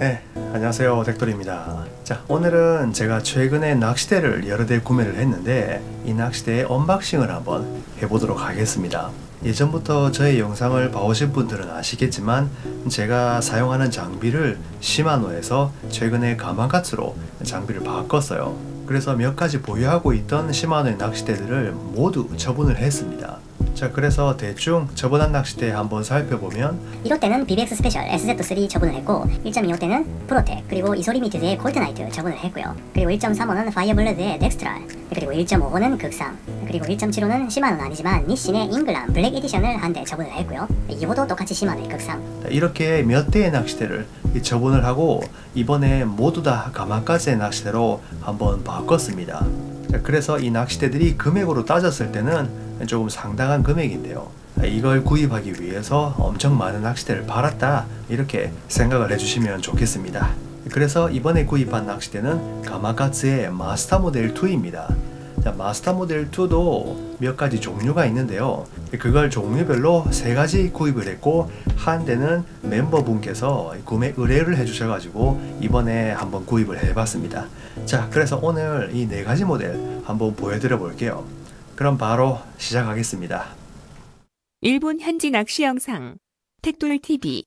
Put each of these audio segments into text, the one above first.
네, 안녕하세요. 덱돌입니다. 자, 오늘은 제가 최근에 낚싯대를 여러 대 구매를 했는데 이 낚싯대의 언박싱을 한번 해보도록 하겠습니다. 예전부터 저의 영상을 봐오신 분들은 아시겠지만 제가 사용하는 장비를 시마노에서 최근에 가마가츠로 장비를 바꿨어요. 그래서 몇 가지 보유하고 있던 시마노의 낚싯대들을 모두 처분을 했습니다. 자, 그래서 대충 처분한 낚싯대 한번 살펴보면 1호 때는 BBX 스페셜 SZ3 처분을 했고 1.25 때는 프로텍 그리고 이소리미트드의 콜트나이트 처분을 했고요. 그리고 1.35는 파이어블레드의 덱스트랄 그리고 1.55는 극상 그리고 1.75는 시마노는 아니지만 니신의 잉글람 블랙 에디션을 한 대 처분을 했고요. 2호도 똑같이 시마노의 극상. 이렇게 몇 대의 낚싯대를 처분을 하고 이번에 모두 다 가마까지의 낚싯대로 한번 바꿨습니다. 자, 그래서 이 낚싯대들이 금액으로 따졌을 때는 조금 상당한 금액인데요. 이걸 구입하기 위해서 엄청 많은 낚싯대를 팔았다 이렇게 생각을 해주시면 좋겠습니다. 그래서 이번에 구입한 낚싯대는 가마가츠의 마스터 모델 2입니다. 자, 마스터 모델 2도 몇 가지 종류가 있는데요. 그걸 종류별로 세 가지 구입을 했고 한 대는 멤버분께서 구매 의뢰를 해주셔가지고 이번에 한번 구입을 해봤습니다. 자, 그래서 오늘 이 네 가지 모델 한번 보여드려 볼게요. 그럼 바로 시작하겠습니다. 일본 현지 낚시 영상 텍돌TV.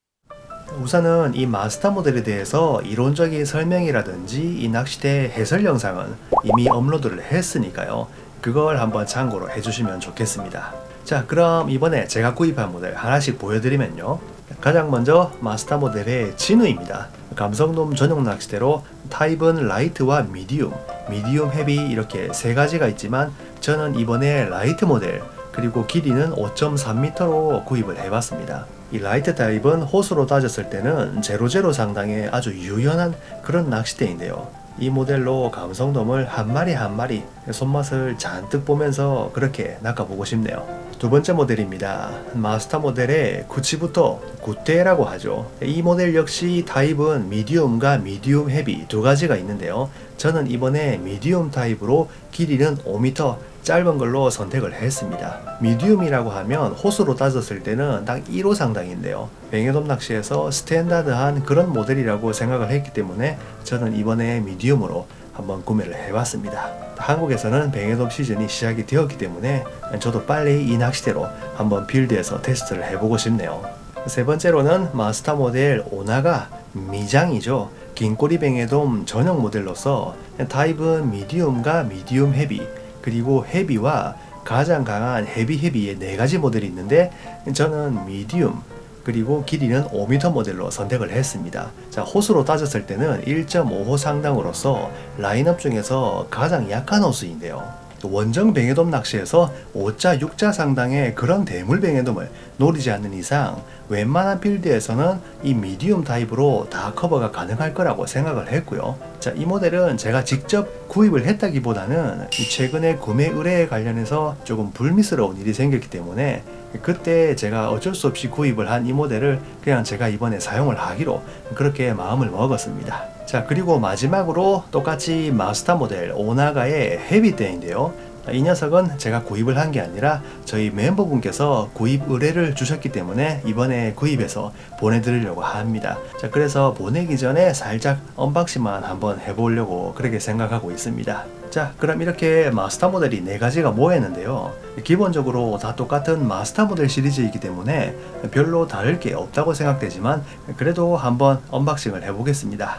우선은 이 마스터 모델에 대해서 이론적인 설명이라든지 이 낚싯대 해설 영상은 이미 업로드를 했으니까요. 그걸 한번 참고로 해주시면 좋겠습니다. 자, 그럼 이번에 제가 구입한 모델 하나씩 보여드리면요. 가장 먼저 마스터 모델의 진우입니다. 감성돔 전용 낚싯대로 타입은 라이트와 미디움, 미디움 헤비 이렇게 세 가지가 있지만 저는 이번에 라이트 모델 그리고 길이는 5.3m로 구입을 해봤습니다. 이 라이트 타입은 호수로 따졌을 때는 00 상당의 아주 유연한 그런 낚싯대인데요. 이 모델로 감성돔을 한 마리 한 마리 손맛을 잔뜩 보면서 그렇게 낚아보고 싶네요. 두 번째 모델입니다. 마스터 모델의 구치부터 구테라고 하죠. 이 모델 역시 타입은 미디움과 미디움 헤비 두 가지가 있는데요. 저는 이번에 미디움 타입으로 길이는 5m 짧은 걸로 선택을 했습니다. 미디움이라고 하면 호수로 따졌을 때는 딱 1호 상당인데요. 뱅에돔 낚시에서 스탠다드한 그런 모델이라고 생각을 했기 때문에 저는 이번에 미디움으로 한번 구매를 해봤습니다. 한국에서는 뱅에돔 시즌이 시작이 되었기 때문에 저도 빨리 이 낚싯대로 한번 필드에서 테스트를 해보고 싶네요. 세 번째로는 마스터 모델 오나가 미장이죠. 긴꼬리 뱅에돔 전용 모델로서 타입은 미디움과 미디움 헤비 그리고 헤비와 가장 강한 헤비의 네 가지 모델이 있는데 저는 미디움 그리고 길이는 5m 모델로 선택을 했습니다. 자, 호수로 따졌을 때는 1.5호 상당으로서 라인업 중에서 가장 약한 호수인데요. 원정 뱅에돔 낚시에서 5자, 6자 상당의 그런 대물 뱅에돔을 노리지 않는 이상 웬만한 필드에서는 이 미디움 타입으로 다 커버가 가능할 거라고 생각을 했고요. 자, 이 모델은 제가 직접 구입을 했다기보다는 최근에 구매 의뢰에 관련해서 조금 불미스러운 일이 생겼기 때문에 그때 제가 어쩔 수 없이 구입을 한 이 모델을 그냥 제가 이번에 사용을 하기로 그렇게 마음을 먹었습니다. 자, 그리고 마지막으로 똑같이 마스터 모델 오나가의 헤비대인데요. 이 녀석은 제가 구입을 한 게 아니라 저희 멤버분께서 구입 의뢰를 주셨기 때문에 이번에 구입해서 보내드리려고 합니다. 자, 그래서 보내기 전에 살짝 언박싱만 한번 해보려고 그렇게 생각하고 있습니다. 자, 그럼 이렇게 마스터 모델이 네 가지가 모였는데요. 기본적으로 다 똑같은 마스터 모델 시리즈이기 때문에 별로 다를 게 없다고 생각되지만 그래도 한번 언박싱을 해보겠습니다.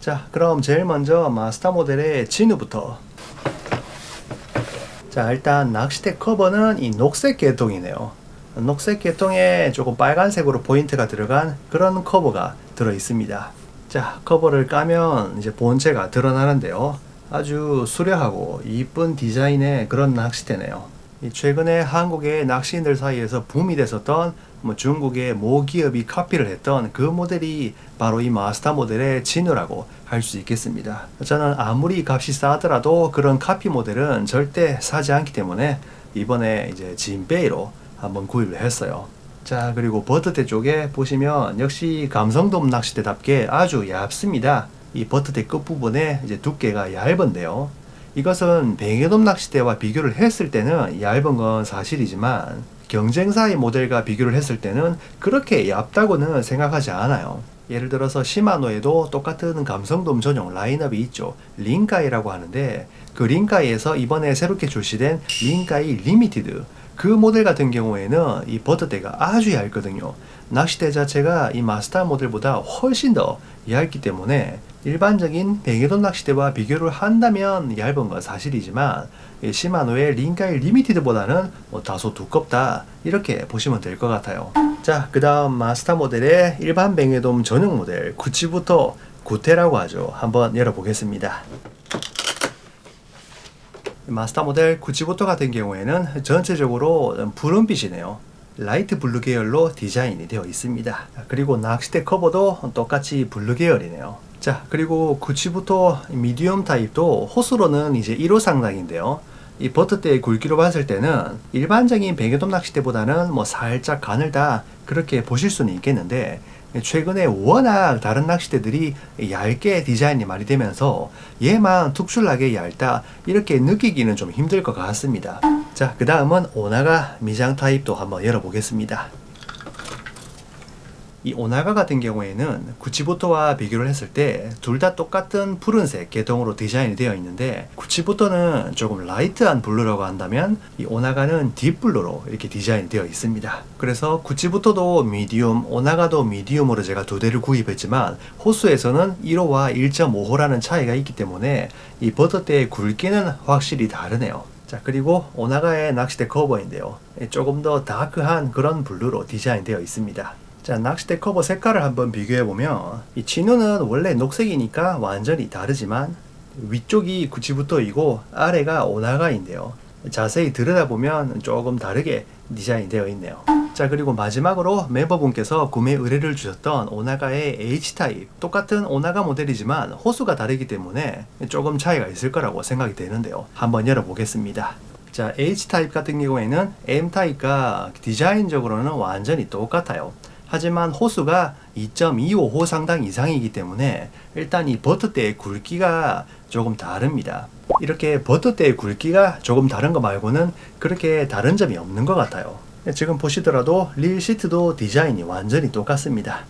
자, 그럼 제일 먼저 마스터 모델의 진우부터. 자, 일단 낚싯대 커버는 이 녹색 계통이네요. 녹색 계통에 조금 빨간색으로 포인트가 들어간 그런 커버가 들어 있습니다. 자, 커버를 까면 이제 본체가 드러나는데요. 아주 수려하고 이쁜 디자인의 그런 낚싯대네요. 최근에 한국의 낚시인들 사이에서 붐이 됐었던 중국의 모 기업이 카피를 했던 그 모델이 바로 이 마스터 모델의 진우라고 할 수 있겠습니다. 저는 아무리 값이 싸더라도 그런 카피 모델은 절대 사지 않기 때문에 이번에 이제 진베이로 한번 구입을 했어요. 자, 그리고 버트대 쪽에 보시면 역시 감성돔 낚싯대답게 아주 얇습니다. 이 버트대 끝부분에 이제 두께가 얇은데요. 이것은 뱅에돔 낚싯대와 비교를 했을 때는 얇은 건 사실이지만 경쟁사의 모델과 비교를 했을 때는 그렇게 얇다고는 생각하지 않아요. 예를 들어서 시마노에도 똑같은 감성돔 전용 라인업이 있죠. 린카이라고 하는데 그 린카이에서 이번에 새롭게 출시된 린카이 리미티드 그 모델 같은 경우에는 이 버터대가 아주 얇거든요. 낚싯대 자체가 이 마스터 모델보다 훨씬 더 얇기 때문에 일반적인 뱅에돔 낚싯대와 비교를 한다면 얇은 건 사실이지만 이 시마노의 린카이 리미티드보다는 다소 두껍다 이렇게 보시면 될 것 같아요. 자, 그 다음 마스터 모델의 일반 뱅에돔 전용 모델 구치부터 구테라고 하죠. 한번 열어보겠습니다. 마스터 모델 구치부터 같은 경우에는 전체적으로 푸른빛이네요. 라이트 블루 계열로 디자인이 되어 있습니다. 그리고 낚싯대 커버도 똑같이 블루 계열이네요. 자, 그리고 구치부터 미디움 타입도 호수로는 이제 1호 상당인데요. 이 버터대의 굵기로 봤을 때는 일반적인 뱅에돔 낚싯대보다는 살짝 가늘다 그렇게 보실 수는 있겠는데 최근에 워낙 다른 낚싯대들이 얇게 디자인이 많이 되면서 얘만 특출나게 얇다 이렇게 느끼기는 좀 힘들 것 같습니다. 자, 그 다음은 오나가 미장 타입도 한번 열어보겠습니다. 이 오나가 같은 경우에는 구치부토와 비교를 했을 때 둘 다 똑같은 푸른색 계통으로 디자인이 되어 있는데 구치부토는 조금 라이트한 블루라고 한다면 이 오나가는 딥블루로 이렇게 디자인이 되어 있습니다. 그래서 구치부토도 미디움, 오나가도 미디움으로 제가 두 대를 구입했지만 호수에서는 1호와 1.5호라는 차이가 있기 때문에 이 버터대의 굵기는 확실히 다르네요. 자, 그리고 오나가의 낚싯대 커버인데요. 조금 더 다크한 그런 블루로 디자인되어 있습니다. 자, 낚싯대 커버 색깔을 한번 비교해보면 이 진우는 원래 녹색이니까 완전히 다르지만 위쪽이 구치부토이고 아래가 오나가인데요. 자세히 들여다보면 조금 다르게 디자인 되어 있네요. 자, 그리고 마지막으로 멤버분께서 구매 의뢰를 주셨던 오나가의 H타입 똑같은 오나가 모델이지만 호수가 다르기 때문에 조금 차이가 있을 거라고 생각이 되는데요. 한번 열어보겠습니다. 자, H타입 같은 경우에는 M타입과 디자인적으로는 완전히 똑같아요. 하지만 호수가 2.25호 상당 이상이기 때문에 일단 이 버터대의 굵기가 조금 다릅니다. 이렇게 버터대의 굵기가 조금 다른 거 말고는 그렇게 다른 점이 없는 것 같아요. 지금 보시더라도 릴 시트도 디자인이 완전히 똑같습니다.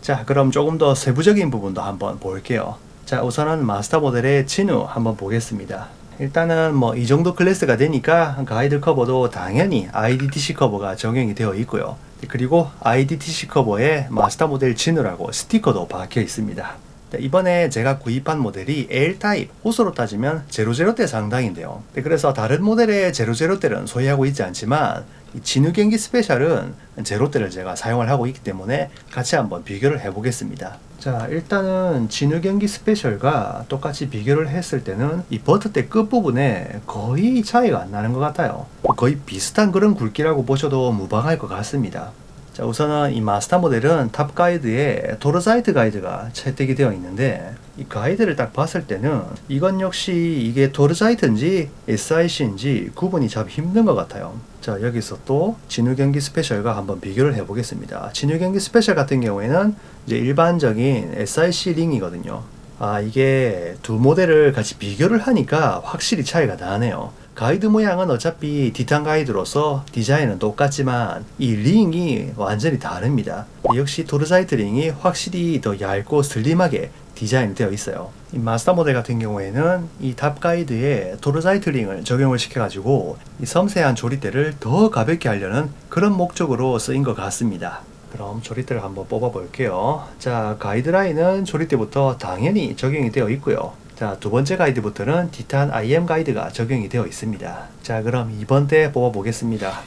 자, 그럼 조금 더 세부적인 부분도 한번 볼게요. 자, 우선은 마스터 모델의 진우 한번 보겠습니다. 일단은 이 정도 클래스가 되니까 가이드 커버도 당연히 IDTC 커버가 적용이 되어 있고요. 그리고 IDTC 커버에 마스터 모델 진우라고 스티커도 박혀 있습니다. 이번에 제가 구입한 모델이 L타입, 호수로 따지면 00대 상당인데요. 그래서 다른 모델의 00대는 소유하고 있지 않지만 이 진우 경기 스페셜은 0대를 제가 사용을 하고 있기 때문에 같이 한번 비교를 해보겠습니다. 자, 일단은 진우 경기 스페셜과 똑같이 비교를 했을 때는 이 버터대 끝부분에 거의 차이가 안 나는 것 같아요. 거의 비슷한 그런 굵기라고 보셔도 무방할 것 같습니다. 자, 우선은 이 마스터 모델은 탑 가이드에 도르사이트 가이드가 채택이 되어 있는데 이 가이드를 딱 봤을 때는 이건 역시 이게 도르사이트인지 SIC인지 구분이 참 힘든 것 같아요. 자, 여기서 또 진우 경기 스페셜과 한번 비교를 해 보겠습니다. 진우 경기 스페셜 같은 경우에는 이제 일반적인 SIC 링이거든요. 이게 두 모델을 같이 비교를 하니까 확실히 차이가 나네요. 가이드 모양은 어차피 디탄 가이드로서 디자인은 똑같지만 이 링이 완전히 다릅니다. 역시 도르사이트 링이 확실히 더 얇고 슬림하게 디자인이 되어 있어요. 이 마스터 모델 같은 경우에는 이 탑 가이드에 도르사이트 링을 적용을 시켜가지고 이 섬세한 조리대를 더 가볍게 하려는 그런 목적으로 쓰인 것 같습니다. 그럼 조리대를 한번 뽑아 볼게요. 자, 가이드라인은 조리대부터 당연히 적용이 되어 있고요. 자, 두 번째 가이드부터는 디탄 IM 가이드가 적용이 되어 있습니다. 자, 그럼 2번대 뽑아 보겠습니다.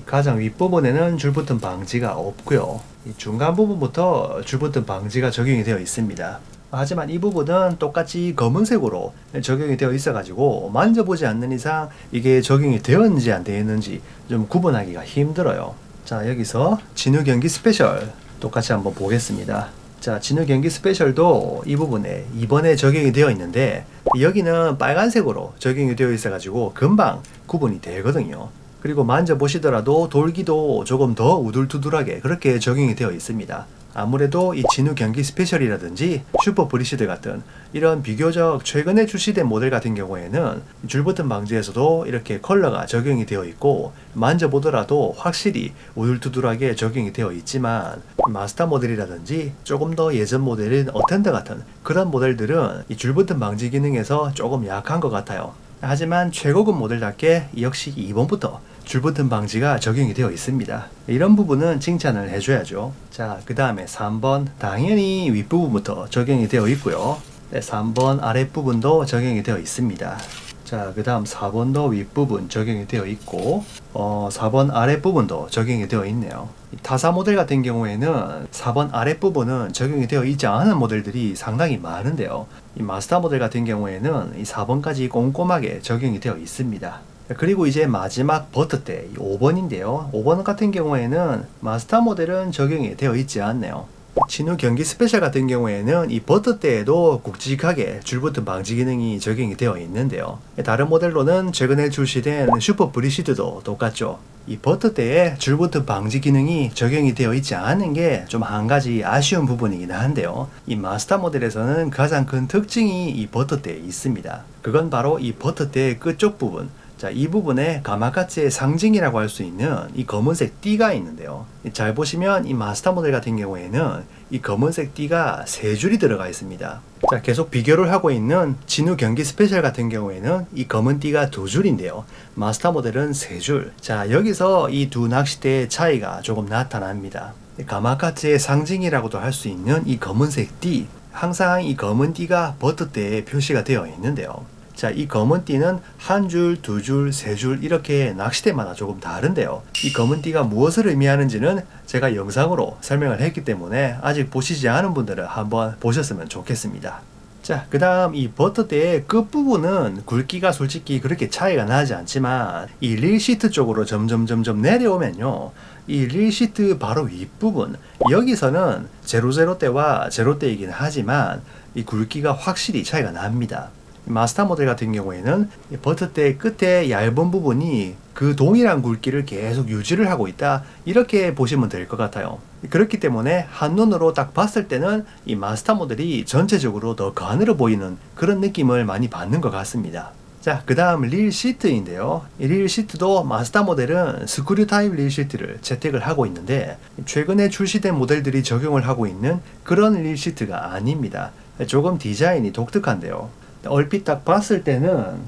가장 윗부분에는 줄붙은 방지가 없고요. 이 중간 부분부터 줄붙은 방지가 적용이 되어 있습니다. 하지만 이 부분은 똑같이 검은색으로 적용이 되어 있어 가지고 만져보지 않는 이상 이게 적용이 되었는지 안 되었는지 좀 구분하기가 힘들어요. 자, 여기서 진우 경기 스페셜 똑같이 한번 보겠습니다. 자, 진우 경기 스페셜도 이 부분에 2번에 적용이 되어 있는데 여기는 빨간색으로 적용이 되어 있어 가지고 금방 구분이 되거든요. 그리고 만져보시더라도 돌기도 조금 더 우둘투둘하게 그렇게 적용이 되어 있습니다. 아무래도 이 진우 경기 스페셜이라든지 슈퍼 브리시드 같은 이런 비교적 최근에 출시된 모델 같은 경우에는 줄버튼 방지에서도 이렇게 컬러가 적용이 되어 있고 만져보더라도 확실히 우둘투둘하게 적용이 되어 있지만 마스터 모델이라든지 조금 더 예전 모델인 어텐더 같은 그런 모델들은 이 줄버튼 방지 기능에서 조금 약한 것 같아요. 하지만 최고급 모델답게 역시 2번부터 줄버튼 방지가 적용이 되어 있습니다. 이런 부분은 칭찬을 해줘야죠. 자, 그 다음에 3번 당연히 윗부분부터 적용이 되어 있고요. 3번 아랫부분도 적용이 되어 있습니다. 자, 그 다음 4번도 윗부분 적용이 되어 있고 4번 아랫부분도 적용이 되어 있네요. 타사 모델 같은 경우에는 4번 아랫부분은 적용이 되어 있지 않은 모델들이 상당히 많은데요. 이 마스터 모델 같은 경우에는 이 4번까지 꼼꼼하게 적용이 되어 있습니다. 그리고 이제 마지막 버튼대 5번인데요. 5번 같은 경우에는 마스터 모델은 적용이 되어 있지 않네요. 진우 경기 스페셜 같은 경우에는 이 버튼대에도 굵직하게 줄버튼 방지 기능이 적용이 되어 있는데요. 다른 모델로는 최근에 출시된 슈퍼 브리시드도 똑같죠. 이 버튼대에 줄버튼 방지 기능이 적용이 되어 있지 않은 게 좀 한 가지 아쉬운 부분이긴 한데요. 이 마스터 모델에서는 가장 큰 특징이 이 버튼대에 있습니다. 그건 바로 이 버튼대의 끝쪽 부분. 자, 이 부분에 가마카츠의 상징이라고 할 수 있는 이 검은색 띠가 있는데요. 잘 보시면 이 마스터 모델 같은 경우에는 이 검은색 띠가 3줄이 들어가 있습니다. 자, 계속 비교를 하고 있는 진우 경기 스페셜 같은 경우에는 이 검은 띠가 2줄인데요. 마스터 모델은 3줄. 자, 여기서 이 두 낚싯대의 차이가 조금 나타납니다. 가마카츠의 상징이라고도 할 수 있는 이 검은색 띠. 항상 이 검은 띠가 버튼대에 표시가 되어 있는데요. 자, 이 검은 띠는 한 줄, 두 줄, 세 줄 이렇게 낚싯대마다 조금 다른데요. 이 검은 띠가 무엇을 의미하는지는 제가 영상으로 설명을 했기 때문에 아직 보시지 않은 분들은 한번 보셨으면 좋겠습니다. 자, 그 다음 이 버튼대의 끝부분은 굵기가 솔직히 그렇게 차이가 나지 않지만 이 릴 시트 쪽으로 점점 내려오면요. 이 릴 시트 바로 윗부분 여기서는 00대와 0대이긴 하지만 이 굵기가 확실히 차이가 납니다. 마스터 모델 같은 경우에는 버튼대 끝에 얇은 부분이 그 동일한 굵기를 계속 유지를 하고 있다 이렇게 보시면 될 것 같아요. 그렇기 때문에 한눈으로 딱 봤을 때는 이 마스터 모델이 전체적으로 더 가늘어 보이는 그런 느낌을 많이 받는 것 같습니다. 자, 그 다음 릴 시트인데요. 이 릴 시트도 마스터 모델은 스크류 타입 릴 시트를 채택을 하고 있는데 최근에 출시된 모델들이 적용을 하고 있는 그런 릴 시트가 아닙니다. 조금 디자인이 독특한데요. 얼핏 딱 봤을 때는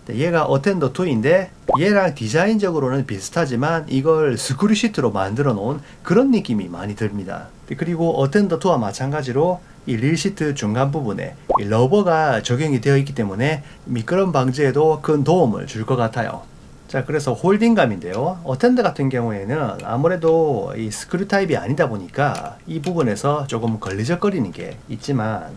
얘가 어텐더 2인데 얘랑 디자인적으로는 비슷하지만 이걸 스크류 시트로 만들어 놓은 그런 느낌이 많이 듭니다. 그리고 어텐더 2와 마찬가지로 이 릴 시트 중간 부분에 이 러버가 적용이 되어 있기 때문에 미끄럼 방지에도 큰 도움을 줄 것 같아요. 자, 그래서 홀딩감인데요. 어텐더 같은 경우에는 아무래도 이 스크류 타입이 아니다 보니까 이 부분에서 조금 걸리적거리는 게 있지만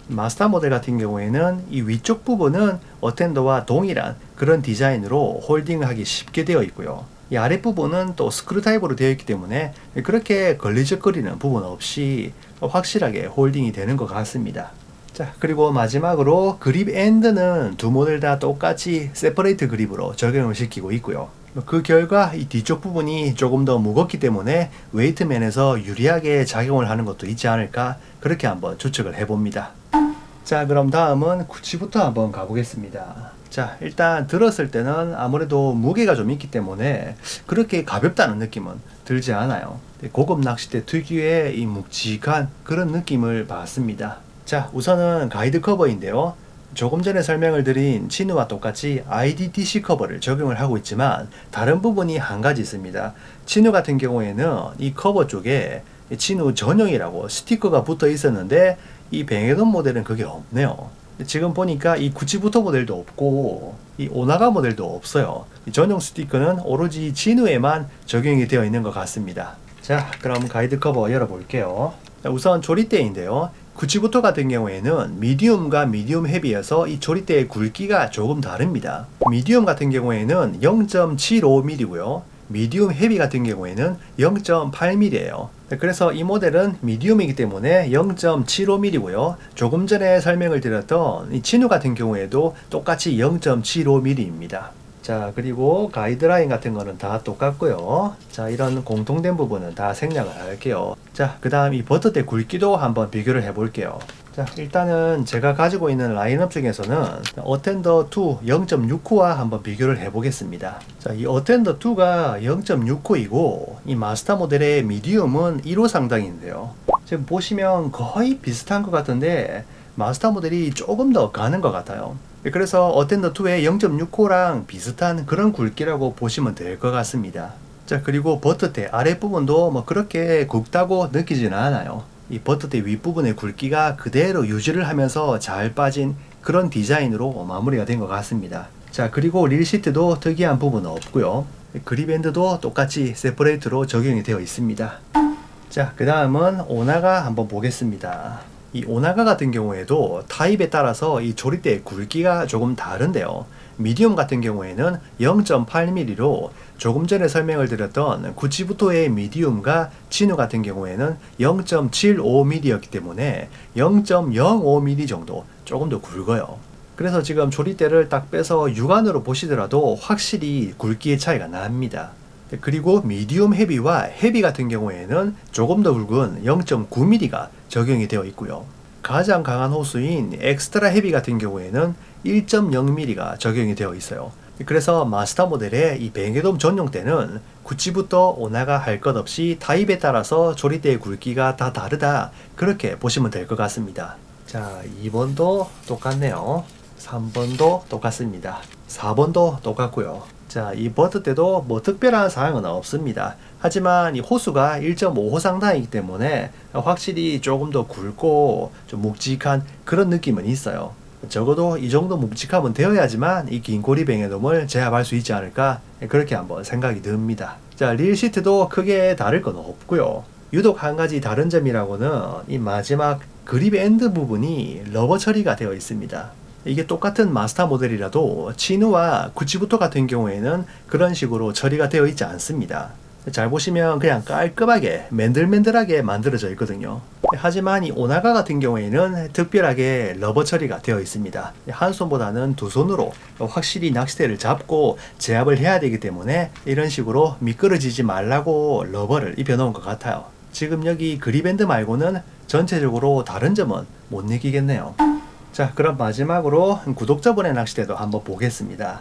마스터 모델 같은 경우에는 이 위쪽 부분은 어텐더와 동일한 그런 디자인으로 홀딩을 하기 쉽게 되어 있고요. 이 아랫부분은 또 스크류 타입으로 되어 있기 때문에 그렇게 걸리적거리는 부분 없이 확실하게 홀딩이 되는 것 같습니다. 자, 그리고 마지막으로 그립 엔드는 두 모델 다 똑같이 세퍼레이트 그립으로 적용을 시키고 있고요. 그 결과 이 뒤쪽 부분이 조금 더 무겁기 때문에 웨이트면에서 유리하게 작용을 하는 것도 있지 않을까 그렇게 한번 추측을 해봅니다. 자, 그럼 다음은 구치부터 한번 가보겠습니다. 자, 일단 들었을 때는 아무래도 무게가 좀 있기 때문에 그렇게 가볍다는 느낌은 들지 않아요. 고급 낚싯대 특유의 이 묵직한 그런 느낌을 받습니다. 자, 우선은 가이드 커버인데요. 조금 전에 설명을 드린 진우와 똑같이 IDTC 커버를 적용을 하고 있지만 다른 부분이 한 가지 있습니다. 진우 같은 경우에는 이 커버 쪽에 진우 전용이라고 스티커가 붙어 있었는데 이 뱅에돈 모델은 그게 없네요. 지금 보니까 이 구치부터 모델도 없고 이 오나가 모델도 없어요. 이 전용 스티커는 오로지 진우에만 적용이 되어 있는 것 같습니다. 자, 그럼 가이드 커버 열어볼게요. 우선 조리대인데요. 구치부터 같은 경우에는 미디움과 미디움 헤비여서 이 조리대의 굵기가 조금 다릅니다. 미디움 같은 경우에는 0.75mm고요. 미디움 헤비 같은 경우에는 0.8mm예요. 그래서 이 모델은 미디움이기 때문에 0.75mm고요. 조금 전에 설명을 드렸던 이 진우 같은 경우에도 똑같이 0.75mm입니다. 자, 그리고 가이드라인 같은 거는 다 똑같고요. 자, 이런 공통된 부분은 다 생략을 할게요. 자, 그 다음 이 버터대 굵기도 한번 비교를 해볼게요. 자, 일단은 제가 가지고 있는 라인업 중에서는 어텐더 2 0.6호와 한번 비교를 해보겠습니다. 자, 이 어텐더 2가 0.6호이고 이 마스터 모델의 미디움은 1호 상당인데요. 지금 보시면 거의 비슷한 것 같은데 마스터 모델이 조금 더 가는 것 같아요. 그래서 어텐더 2의 0.6호랑 비슷한 그런 굵기라고 보시면 될 것 같습니다. 자, 그리고 버터대 아랫부분도 뭐 그렇게 굵다고 느끼지는 않아요. 이 버터대 윗부분의 굵기가 그대로 유지를 하면서 잘 빠진 그런 디자인으로 마무리가 된 것 같습니다. 자, 그리고 릴 시트도 특이한 부분은 없고요. 그립밴드도 똑같이 세퍼레이트로 적용이 되어 있습니다. 자, 그 다음은 오나가 한번 보겠습니다. 이 오나가 같은 경우에도 타입에 따라서 이 조립대의 굵기가 조금 다른데요. 미디움 같은 경우에는 0.8mm로 조금 전에 설명을 드렸던 구치부토의 미디움과 치누 같은 경우에는 0.75mm였기 때문에 0.05mm 정도 조금 더 굵어요. 그래서 지금 조립대를 딱 빼서 육안으로 보시더라도 확실히 굵기의 차이가 납니다. 그리고 미디움 헤비와 헤비 같은 경우에는 조금 더 굵은 0.9mm가 적용이 되어 있고요. 가장 강한 호수인 엑스트라 헤비 같은 경우에는 1.0mm가 적용이 되어 있어요. 그래서 마스터 모델의 이 뱅에돔 전용대는 구치부터 오나가 할 것 없이 타입에 따라서 조립대의 굵기가 다 다르다, 그렇게 보시면 될 것 같습니다. 자, 2번도 똑같네요. 3번도 똑같습니다. 4번도 똑같고요. 자, 이 버터대도 뭐 특별한 사항은 없습니다. 하지만 이 호수가 1.5호 상당이기 때문에 확실히 조금 더 굵고 좀 묵직한 그런 느낌은 있어요. 적어도 이 정도 묵직함은 되어야지만 이 긴 꼬리 뱅에돔을 제압할 수 있지 않을까, 그렇게 한번 생각이 듭니다. 자, 릴 시트도 크게 다를 건 없고요. 유독 한 가지 다른 점이라고는 이 마지막 그립 엔드 부분이 러버 처리가 되어 있습니다. 이게 똑같은 마스터 모델이라도 치누와 구치부토 같은 경우에는 그런 식으로 처리가 되어 있지 않습니다. 잘 보시면 그냥 깔끔하게 맨들맨들하게 만들어져 있거든요. 하지만 이 오나가 같은 경우에는 특별하게 러버 처리가 되어 있습니다. 한 손보다는 두 손으로 확실히 낚싯대를 잡고 제압을 해야 되기 때문에 이런 식으로 미끄러지지 말라고 러버를 입혀 놓은 것 같아요. 지금 여기 그립밴드 말고는 전체적으로 다른 점은 못 느끼겠네요. 자, 그럼 마지막으로 구독자분의 낚싯대도 한번 보겠습니다.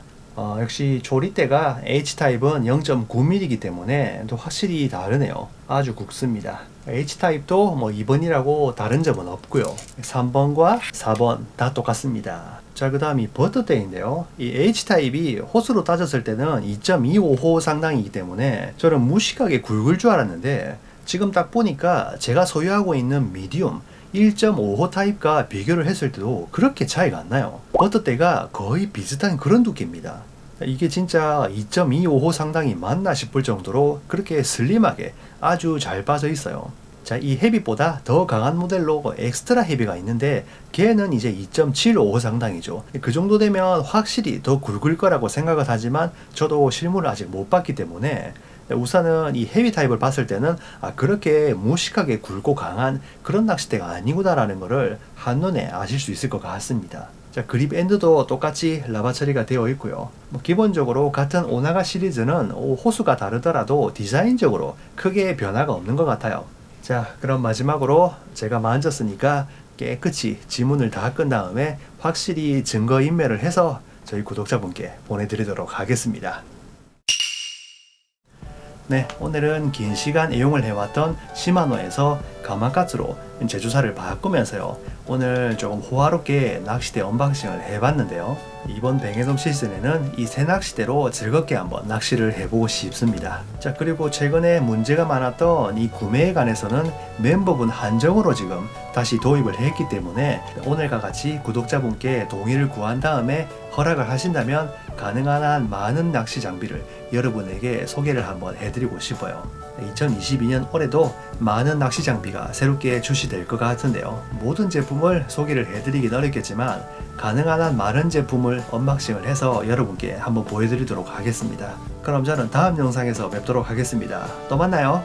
역시 조립대가 H타입은 0.9mm이기 때문에 또 확실히 다르네요. 아주 굵습니다. H타입도 뭐 2번이라고 다른 점은 없고요. 3번과 4번 다 똑같습니다. 자, 그 다음이 버터대인데요. 이 H타입이 호수로 따졌을 때는 2.25호 상당이기 때문에 저는 무식하게 굵을 줄 알았는데 지금 딱 보니까 제가 소유하고 있는 미디움 1.5호 타입과 비교를 했을 때도 그렇게 차이가 안 나요. 버터대가 거의 비슷한 그런 두께입니다. 이게 진짜 2.25호 상당이 맞나 싶을 정도로 그렇게 슬림하게 아주 잘 빠져 있어요. 자, 이 헤비보다 더 강한 모델로 엑스트라 헤비가 있는데 걔는 이제 2.75호 상당이죠. 그 정도 되면 확실히 더 굵을 거라고 생각을 하지만 저도 실물을 아직 못 봤기 때문에 우선은 이 헤비 타입을 봤을 때는 그렇게 무식하게 굵고 강한 그런 낚싯대가 아니구나 라는 것을 한눈에 아실 수 있을 것 같습니다. 자, 그립 엔드도 똑같이 라바 처리가 되어 있고요. 기본적으로 같은 오나가 시리즈는 호수가 다르더라도 디자인적으로 크게 변화가 없는 것 같아요. 자, 그럼 마지막으로 제가 만졌으니까 깨끗이 지문을 다 끈 다음에 확실히 증거 인멸을 해서 저희 구독자분께 보내드리도록 하겠습니다. 네, 오늘은 긴 시간 애용을 해왔던 시마노에서 가마가츠로 제조사를 바꾸면서요, 오늘 조금 호화롭게 낚싯대 언박싱을 해봤는데요. 이번 뱅에돔 시즌에는 이 새 낚싯대로 즐겁게 한번 낚시를 해보고 싶습니다. 자, 그리고 최근에 문제가 많았던 이 구매에 관해서는 멤버분 한정으로 지금 다시 도입을 했기 때문에 오늘과 같이 구독자분께 동의를 구한 다음에 허락을 하신다면 가능한 한 많은 낚시 장비를 여러분에게 소개를 한번 해드리고 싶어요. 2022년 올해도 많은 낚시 장비가 새롭게 출시될 것 같은데요. 모든 제품을 소개를 해드리긴 어렵겠지만 가능한 한 많은 제품을 언박싱을 해서 여러분께 한번 보여드리도록 하겠습니다. 그럼 저는 다음 영상에서 뵙도록 하겠습니다. 또 만나요.